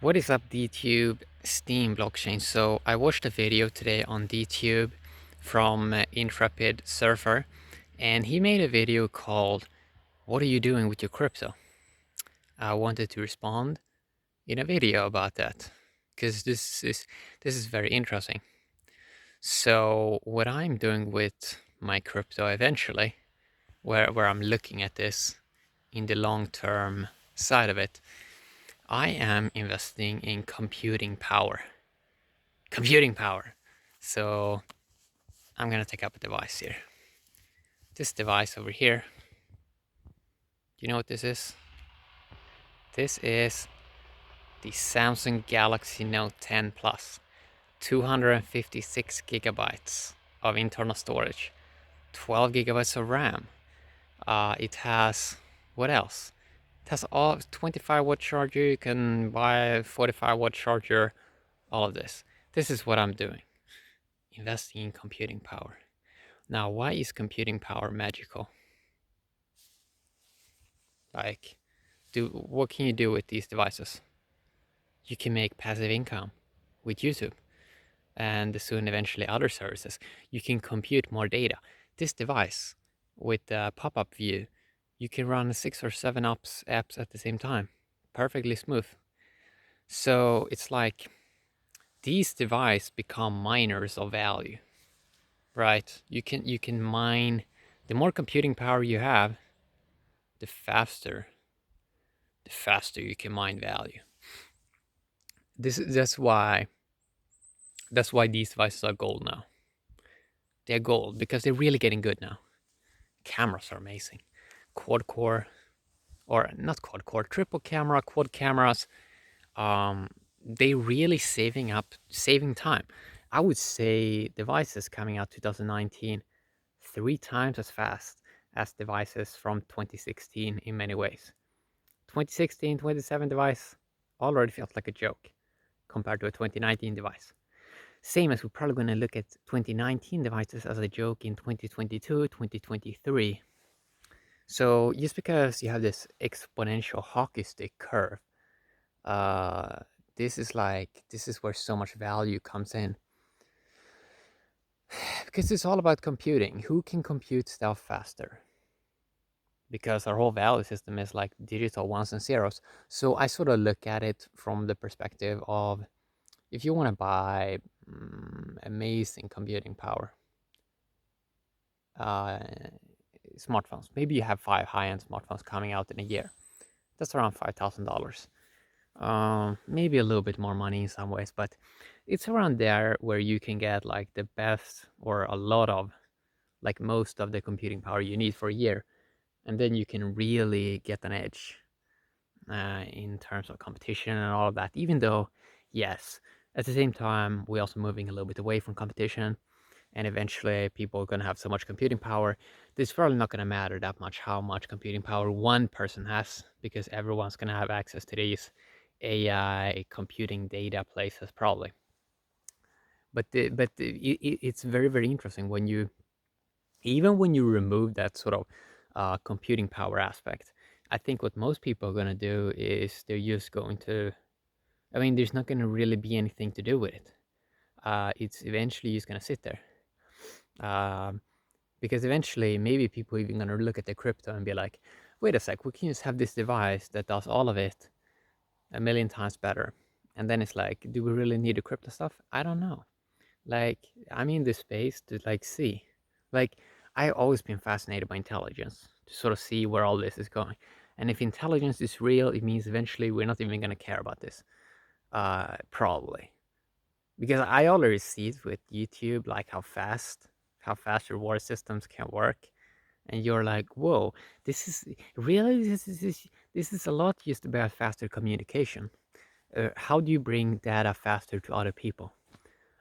What is up, DTube Steem blockchain? So I watched a video today on DTube from Intrepid Surfer, and he made a video called "What are you doing with your crypto?" I wanted to respond in a video about that because this is very interesting. So what I'm doing with my crypto eventually, where I'm looking at this in the long-term side of it, I am investing in computing power. Computing power. So I'm gonna take up a device here. This device over here. Do you know what this is? This is the Samsung Galaxy Note 10 Plus. 256 gigabytes of internal storage, 12 gigabytes of RAM. It has, what else? It has all 25-watt charger. You can buy a 45-watt charger. All of this. This is what I'm doing. Investing in computing power. Now, why is computing power magical? Like, what can you do with these devices? You can make passive income with YouTube and soon eventually other services. You can compute more data. This device with the pop-up view, you can run 6 or 7 apps at the same time. Perfectly smooth. So it's like these devices become miners of value, right? You can mine. The more computing power you have, the faster you can mine value. That's why these devices are gold now. They're gold because they're really getting good now. Cameras are amazing. Quad core, or not quad core, triple camera, quad cameras. They really saving time. I would say devices coming out 2019 3 times as fast as devices from 2016 in many ways. 2016, 2017 device already felt like a joke compared to a 2019 device. Same as we're probably going to look at 2019 devices as a joke in 2022, 2023. So just because you have this exponential hockey stick curve, uh, this is where so much value comes in. Because it's all about computing. Who can compute stuff faster? Because our whole value system is like digital ones and zeros. So I sort of look at it from the perspective of, if you want to buy amazing computing power, smartphones, maybe you have 5 high-end smartphones coming out in a year. That's around $5,000. Maybe a little bit more money in some ways, but it's around there where you can get like the best or a lot of, like most of the computing power you need for a year. And then you can really get an edge in terms of competition and all of that. Even though, yes, at the same time, we're also moving a little bit away from competition. And eventually people are going to have so much computing power, it's probably not going to matter that much how much computing power one person has, because everyone's going to have access to these AI computing data places probably. But it's very, very interesting when you, even when you remove that sort of computing power aspect. I think what most people are going to do is they're just going to, I mean, there's not going to really be anything to do with it. It's eventually just going to sit there. Because eventually maybe people even going to look at the crypto and be like, wait a sec, we can just have this device that does all of it a million times better. And then it's like, do we really need the crypto stuff? I don't know. Like, I'm in this space to like see. Like, I've always been fascinated by intelligence, to sort of see where all this is going. And if intelligence is real, it means eventually we're not even going to care about this. Probably. Because I already see it with YouTube, like how fast reward systems can work. And you're like, whoa, this is really, this is a lot just about faster communication. How do you bring data faster to other people?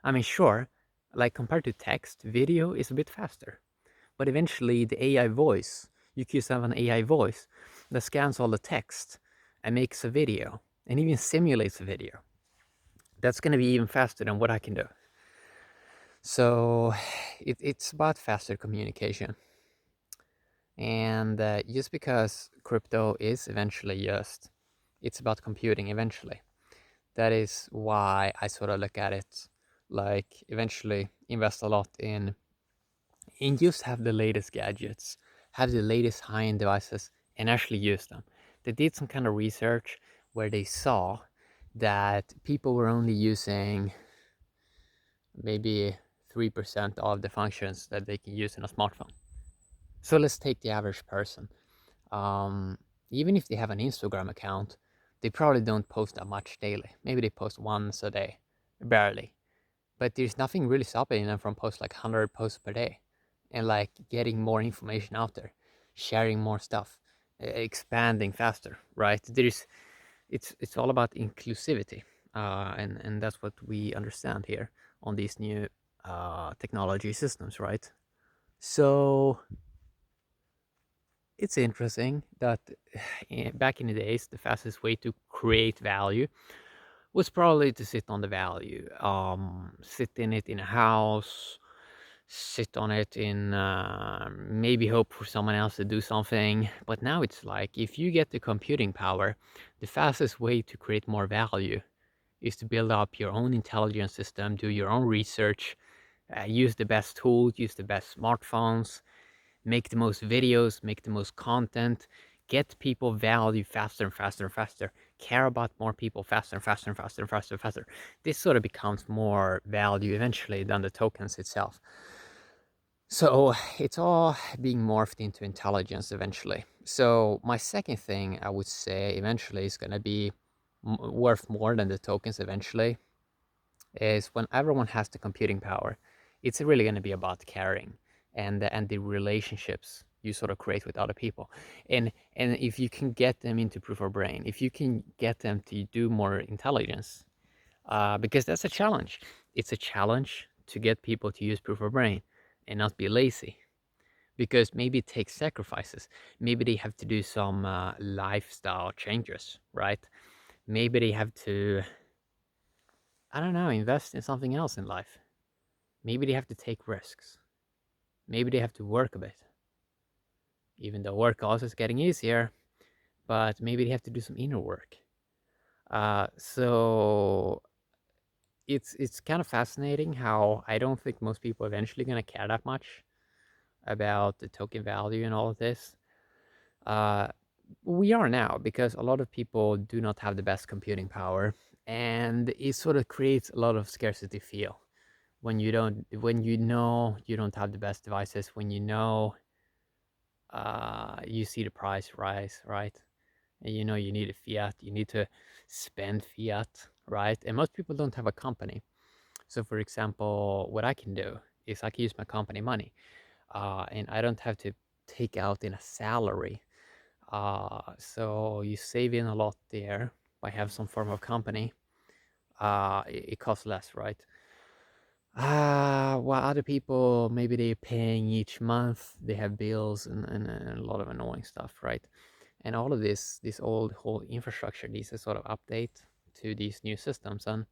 I mean, sure, like compared to text, video is a bit faster. But eventually the AI voice, you could have an AI voice that scans all the text and makes a video and even simulates a video. That's going to be even faster than what I can do. So it's about faster communication. And just because crypto is eventually just, it's about computing eventually, That is why I sort of look at it like eventually invest a lot in just have the latest gadgets, have the latest high-end devices, and actually use them. They did some kind of research where they saw that people were only using maybe 3% of the functions that they can use in a smartphone. So let's take the average person. Um, Even if they have an Instagram account, they probably don't post that much daily. Maybe they post once a day, barely. But there's nothing really stopping them from post like 100 posts per day and like getting more information out there, sharing more stuff, expanding faster, right? It's all about inclusivity, and that's what we understand here on these new technology systems, right? So it's interesting that back in the days, the fastest way to create value was probably to sit on the value, sit in it in a house, sit on it in maybe hope for someone else to do something. But now it's like if you get the computing power, the fastest way to create more value is to build up your own intelligence system, do your own research, use the best tools, use the best smartphones, make the most videos, make the most content, get people value faster and faster and faster, care about more people faster and faster and faster and faster and faster. This sort of becomes more value eventually than the tokens itself. So it's all being morphed into intelligence eventually. So my second thing I would say eventually is going to be worth more than the tokens eventually is when everyone has the computing power, it's really going to be about caring and the relationships you sort of create with other people. And if you can get them into proof of brain, if you can get them to do more intelligence, because that's a challenge. It's a challenge to get people to use proof of brain and not be lazy because maybe it takes sacrifices. Maybe they have to do some lifestyle changes, right? Maybe they have to, I don't know, invest in something else in life. Maybe they have to take risks. Maybe they have to work a bit. Even though work also is getting easier, but maybe they have to do some inner work. So it's kind of fascinating how I don't think most people eventually gonna care that much about the token value and all of this. Uh, we are now because a lot of people do not have the best computing power, and it sort of creates a lot of scarcity feel when you know you don't have the best devices, when you know you see the price rise, right? And you know you need a fiat, you need to spend fiat, right? And most people don't have a company. So for example, what I can do is I can use my company money, and I don't have to take out in a salary. So you save in a lot there by have some form of company. It costs less, right? While other people maybe they're paying each month, they have bills and a lot of annoying stuff, right? And all of this old whole infrastructure needs a sort of update to these new systems. And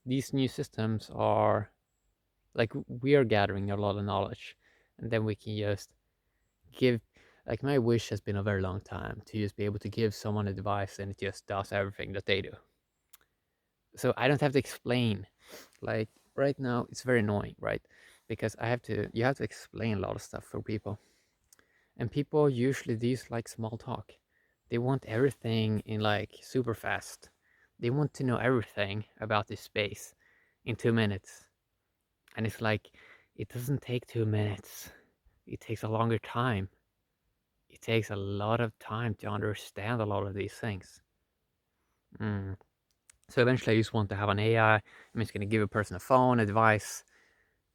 these new systems are like we are gathering a lot of knowledge, and then we can just give. Like my wish has been a very long time to just be able to give someone a device and it just does everything that they do. So I don't have to explain. Like right now, it's very annoying, right? Because you have to explain a lot of stuff for people, and people usually dislike small talk. They want everything in like super fast. They want to know everything about this space in 2 minutes, and it's like it doesn't take 2 minutes. It takes a longer time. It takes a lot of time to understand a lot of these things. Mm. So eventually, I just want to have an AI. I'm just gonna give a person a phone, a device.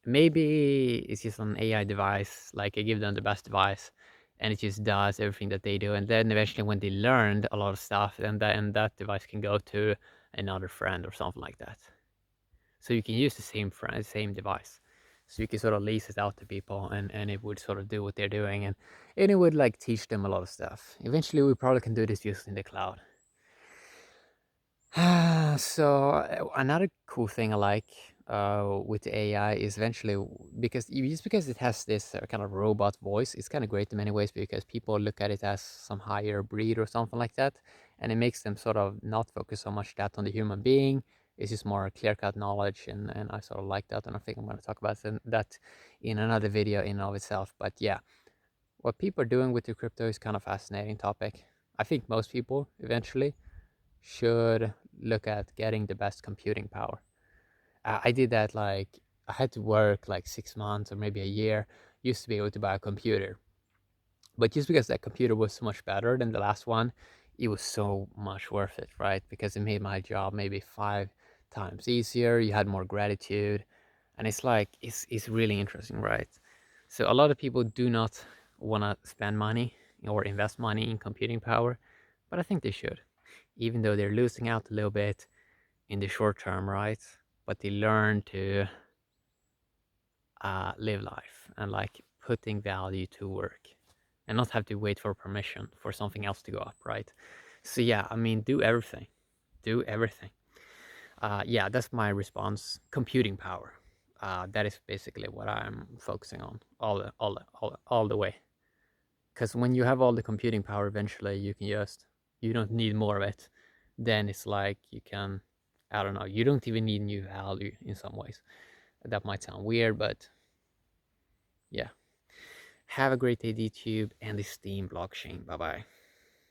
Maybe it's just an AI device. Like I give them the best device, and it just does everything that they do. And then eventually, when they learned a lot of stuff, and that device can go to another friend or something like that. So you can use the same friend, same device. So you can sort of lease it out to people, and it would sort of do what they're doing, and it would like teach them a lot of stuff. Eventually, we probably can do this just in the cloud. So another cool thing I like with the AI is eventually just because it has this kind of robot voice, it's kind of great in many ways because people look at it as some higher breed or something like that, and it makes them sort of not focus so much that on the human being. It's just more clear-cut knowledge, and I sort of like that, and I think I'm going to talk about that in another video in and of itself. But yeah, what people are doing with the crypto is kind of fascinating topic. I think most people eventually should look at getting the best computing power. I did that, like, I had to work like 6 months or maybe a year, used to be able to buy a computer. But just because that computer was so much better than the last one, it was so much worth it, right? Because it made my job maybe 5 times easier. You had more gratitude. And it's like, it's really interesting, right? So a lot of people do not want to spend money or invest money in computing power, but I think they should, even though they're losing out a little bit in the short term, right? But they learn to live life and like putting value to work and not have to wait for permission for something else to go up, right? So yeah, I mean, do everything, do everything. Yeah, that's my response. Computing power. That is basically what I'm focusing on all the way. Because when you have all the computing power, eventually you don't need more of it. Then it's like you can, I don't know, you don't even need new value in some ways. That might sound weird, but yeah. Have a great day, DTube and the Steem blockchain. Bye bye.